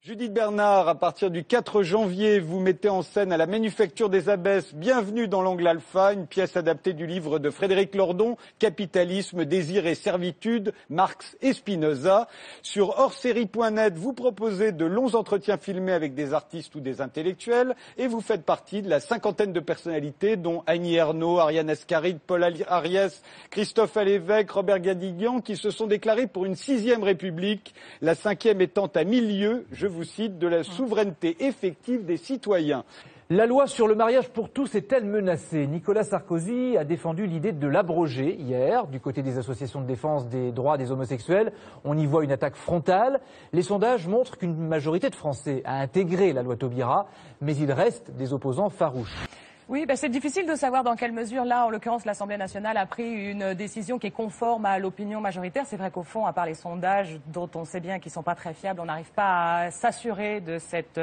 Judith Bernard, à partir du 4 janvier, vous mettez en scène à la Manufacture des Abbesses, Bienvenue dans l'Angle Alpha, une pièce adaptée du livre de Frédéric Lordon, Capitalisme, désir et servitude, Marx et Spinoza. Sur hors-série.net, vous proposez de longs entretiens filmés avec des artistes ou des intellectuels et vous faites partie de la cinquantaine de personnalités dont Annie Ernaux, Ariane Ascaride, Paul Ariès, Christophe Alévèque, Robert Gadiguian qui se sont déclarés pour une 6e République, la 5e étant à 1000 lieues, je vous cite, de la souveraineté effective des citoyens. La loi sur le mariage pour tous est-elle menacée? Nicolas Sarkozy a défendu l'idée de l'abroger hier. Du côté des associations de défense des droits des homosexuels, on y voit une attaque frontale. Les sondages montrent qu'une majorité de Français a intégré la loi Taubira, mais il reste des opposants farouches. Oui, c'est difficile de savoir dans quelle mesure, là, en l'occurrence, l'Assemblée nationale a pris une décision qui est conforme à l'opinion majoritaire. C'est vrai qu'au fond, à part les sondages dont on sait bien qu'ils ne sont pas très fiables, on n'arrive pas à s'assurer de cette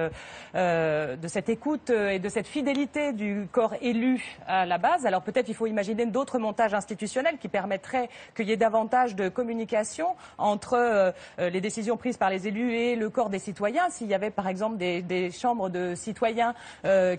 écoute et de cette fidélité du corps élu à la base. Alors peut-être il faut imaginer d'autres montages institutionnels qui permettraient qu'il y ait davantage de communication entre les décisions prises par les élus et le corps des citoyens. S'il y avait par exemple des chambres de citoyens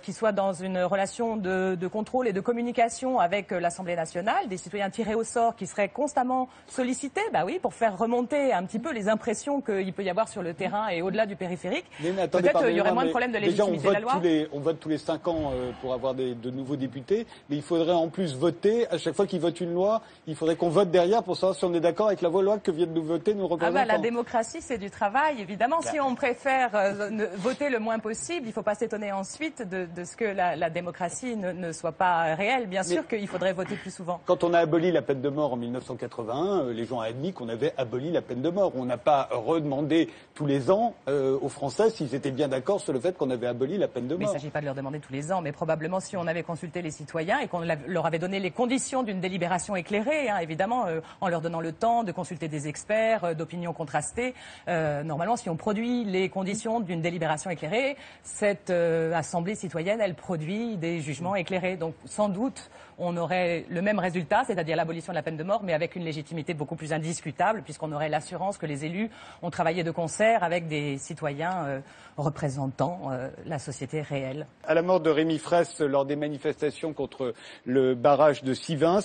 qui soient dans une relation de contrôle et de communication avec l'Assemblée nationale, des citoyens tirés au sort qui seraient constamment sollicités, pour faire remonter un petit peu les impressions qu'il peut y avoir sur le terrain et au-delà du périphérique. Peut-être il y aurait moins de problèmes de légitimité de la loi. On vote tous les 5 ans pour avoir de nouveaux députés, mais il faudrait en plus voter, à chaque fois qu'ils votent une loi, il faudrait qu'on vote derrière pour savoir si on est d'accord avec la loi que viennent de voter nos représentants. La démocratie, c'est du travail, évidemment. Si on préfère voter le moins possible, il ne faut pas s'étonner ensuite de ce que la démocratie ne soit pas réelle. Bien sûr qu'il faudrait voter plus souvent. Quand on a aboli la peine de mort en 1981, les gens ont admis qu'on avait aboli la peine de mort. On n'a pas redemandé tous les ans aux Français s'ils étaient bien d'accord sur le fait qu'on avait aboli la peine de mort. Mais il ne s'agit pas de leur demander tous les ans, mais probablement si on avait consulté les citoyens et qu'on leur avait donné les conditions d'une délibération éclairée, évidemment, en leur donnant le temps de consulter des experts, d'opinions contrastées. Normalement, si on produit les conditions d'une délibération éclairée, cette assemblée citoyenne, elle produit des jugements éclairés. Donc sans doute on aurait le même résultat, c'est-à-dire l'abolition de la peine de mort, mais avec une légitimité beaucoup plus indiscutable, puisqu'on aurait l'assurance que les élus ont travaillé de concert avec des citoyens représentant la société réelle. À la mort de Rémi Fraisse lors des manifestations contre le barrage de Sivins,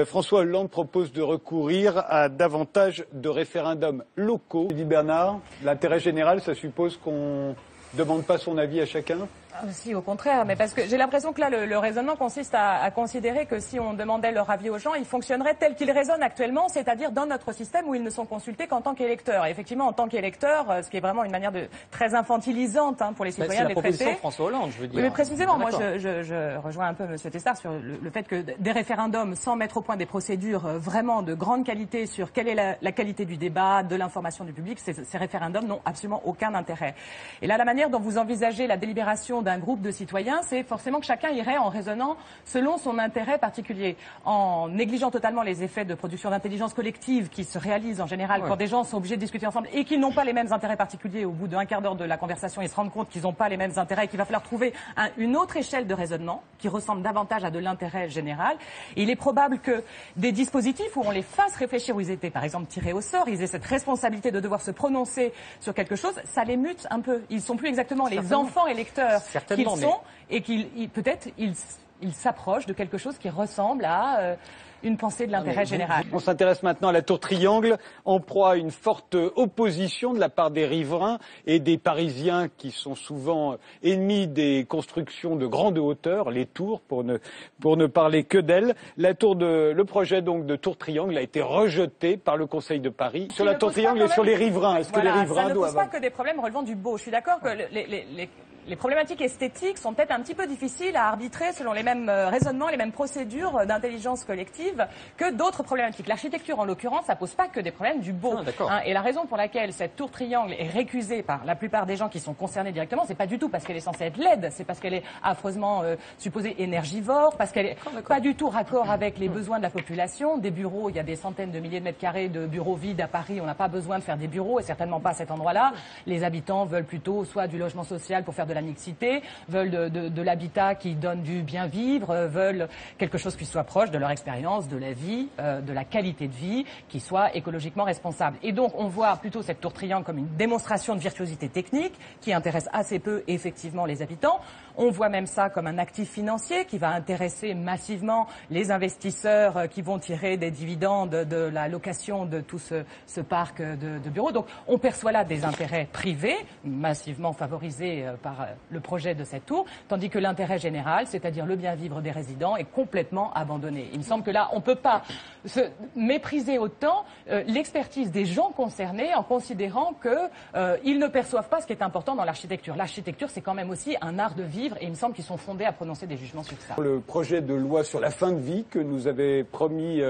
François Hollande propose de recourir à davantage de référendums locaux. Dit Bernard, l'intérêt général, ça suppose qu'on ne demande pas son avis à chacun? Si, au contraire, mais parce que j'ai l'impression que là, le raisonnement consiste à considérer que si on demandait leur avis aux gens, ils fonctionneraient tels qu'ils raisonnent actuellement, c'est-à-dire dans notre système où ils ne sont consultés qu'en tant qu'électeurs. Et effectivement, en tant qu'électeurs, ce qui est vraiment une manière très infantilisante pour les citoyens de les traiter. C'est la proposition de François Hollande, je veux dire. Oui, mais précisément, moi, je rejoins un peu M. Testard sur le fait que des référendums, sans mettre au point des procédures vraiment de grande qualité sur quelle est la qualité du débat, de l'information du public, ces référendums n'ont absolument aucun intérêt. Et là, la manière dont vous envisagez la délibération d'un groupe de citoyens, c'est forcément que chacun irait en raisonnant selon son intérêt particulier, en négligeant totalement les effets de production d'intelligence collective qui se réalisent en général quand des gens sont obligés de discuter ensemble et qu'ils n'ont pas les mêmes intérêts particuliers. Au bout d'un quart d'heure de la conversation, ils se rendent compte qu'ils n'ont pas les mêmes intérêts et qu'il va falloir trouver une autre échelle de raisonnement qui ressemble davantage à de l'intérêt général. Et il est probable que des dispositifs où on les fasse réfléchir, où ils étaient par exemple tirés au sort, ils aient cette responsabilité de devoir se prononcer sur quelque chose, ça les mute un peu. Ils ne sont plus exactement les enfants électeurs qu'ils sont, et peut-être ils s'approchent de quelque chose qui ressemble à une pensée de l'intérêt général. On s'intéresse maintenant à la Tour Triangle, en proie à une forte opposition de la part des riverains et des Parisiens qui sont souvent ennemis des constructions de grande hauteur, les tours, pour ne parler que d'elles. Le projet donc de Tour Triangle a été rejeté par le Conseil de Paris sur la Tour Triangle et sur les riverains. Est-ce que les riverains doivent... Ça ne pose pas que des problèmes relevant du beau. Je suis d'accord que les problématiques esthétiques sont peut-être un petit peu difficiles à arbitrer selon les mêmes raisonnements, les mêmes procédures d'intelligence collective que d'autres problématiques. L'architecture, en l'occurrence, ça pose pas que des problèmes du beau. Et la raison pour laquelle cette tour triangle est récusée par la plupart des gens qui sont concernés directement, c'est pas du tout parce qu'elle est censée être laide, c'est parce qu'elle est affreusement supposée énergivore, parce qu'elle est pas du tout raccord avec les besoins de la population. Des bureaux, il y a des centaines de milliers de mètres carrés de bureaux vides à Paris, on n'a pas besoin de faire des bureaux et certainement pas à cet endroit-là. Les habitants veulent plutôt soit du logement social pour faire de la mixité, veulent de l'habitat qui donne du bien vivre, veulent quelque chose qui soit proche de leur expérience, de la vie, de la qualité de vie, qui soit écologiquement responsable. Et donc on voit plutôt cette tour triangle comme une démonstration de virtuosité technique qui intéresse assez peu effectivement les habitants. On voit même ça comme un actif financier qui va intéresser massivement les investisseurs qui vont tirer des dividendes de la location de tout ce parc de bureaux. Donc on perçoit là des intérêts privés massivement favorisés par le projet de cette tour, tandis que l'intérêt général, c'est-à-dire le bien vivre des résidents, est complètement abandonné. Il me semble que là, on ne peut pas se mépriser autant l'expertise des gens concernés en considérant qu'ils ne perçoivent pas ce qui est important dans l'architecture. L'architecture, c'est quand même aussi un art de vivre et il me semble qu'ils sont fondés à prononcer des jugements sur ça. Le projet de loi sur la fin de vie que nous avait promis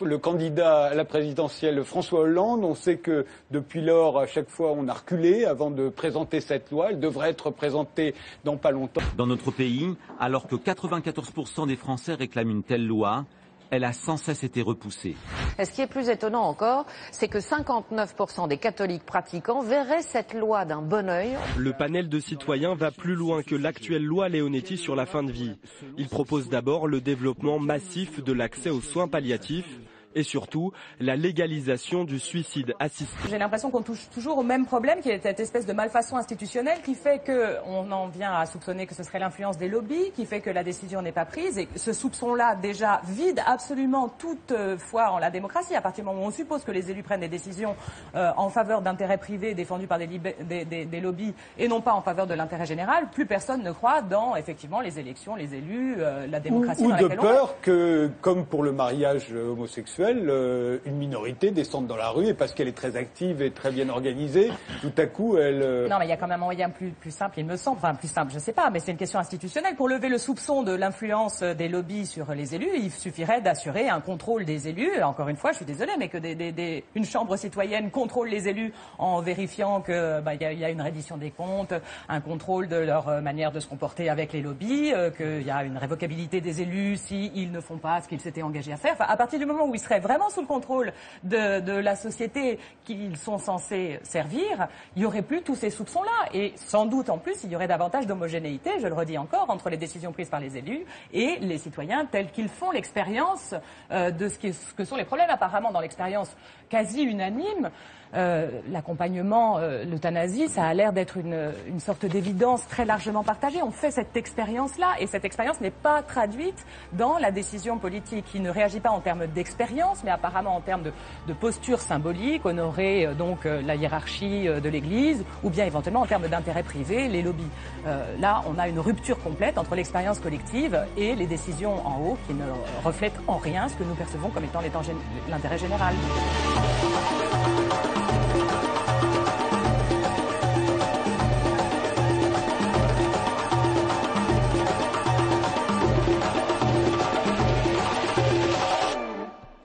le candidat à la présidentielle François Hollande, on sait que depuis lors, à chaque fois, on a reculé avant de présenter cette loi. Elle devrait être présentée dans pas longtemps. Dans notre pays, alors que 94% des Français réclament une telle loi, elle a sans cesse été repoussée. Et ce qui est plus étonnant encore, c'est que 59% des catholiques pratiquants verraient cette loi d'un bon œil. Le panel de citoyens va plus loin que l'actuelle loi Leonetti sur la fin de vie. Il propose d'abord le développement massif de l'accès aux soins palliatifs et surtout la légalisation du suicide assisté. J'ai l'impression qu'on touche toujours au même problème, qui est cette espèce de malfaçon institutionnelle qui fait qu'on en vient à soupçonner que ce serait l'influence des lobbies, qui fait que la décision n'est pas prise. Et ce soupçon-là, déjà, vide absolument toute foi en la démocratie. À partir du moment où on suppose que les élus prennent des décisions en faveur d'intérêts privés défendus par des lobbies et non pas en faveur de l'intérêt général, plus personne ne croit dans, effectivement, les élections, les élus, la démocratie. Ou de peur que, comme pour le mariage homosexuel, une minorité descende dans la rue et parce qu'elle est très active et très bien organisée, tout à coup elle... Non, mais il y a quand même un moyen plus simple, il me semble, enfin plus simple, je sais pas, mais c'est une question institutionnelle. Pour lever le soupçon de l'influence des lobbies sur les élus, il suffirait d'assurer un contrôle des élus. Encore une fois, je suis désolée, mais que une chambre citoyenne contrôle les élus en vérifiant que y a une reddition des comptes, un contrôle de leur manière de se comporter avec les lobbies, qu'il y a une révocabilité des élus s'ils ne font pas ce qu'ils s'étaient engagés à faire. Enfin, à partir du moment où ils seraient vraiment sous le contrôle de la société qu'ils sont censés servir, il n'y aurait plus tous ces soupçons-là. Et sans doute, en plus, il y aurait davantage d'homogénéité, je le redis encore, entre les décisions prises par les élus et les citoyens tels qu'ils font l'expérience de ce que sont les problèmes. Apparemment, dans l'expérience quasi unanime, l'accompagnement, l'euthanasie, ça a l'air d'être une sorte d'évidence très largement partagée. On fait cette expérience-là et cette expérience n'est pas traduite dans la décision politique qui ne réagit pas en termes d'expérience, mais apparemment en termes de posture symbolique, honorer donc la hiérarchie de l'Église, ou bien éventuellement en termes d'intérêt privé, les lobbies. Là, on a une rupture complète entre l'expérience collective et les décisions en haut qui ne reflètent en rien ce que nous percevons comme étant l'intérêt général.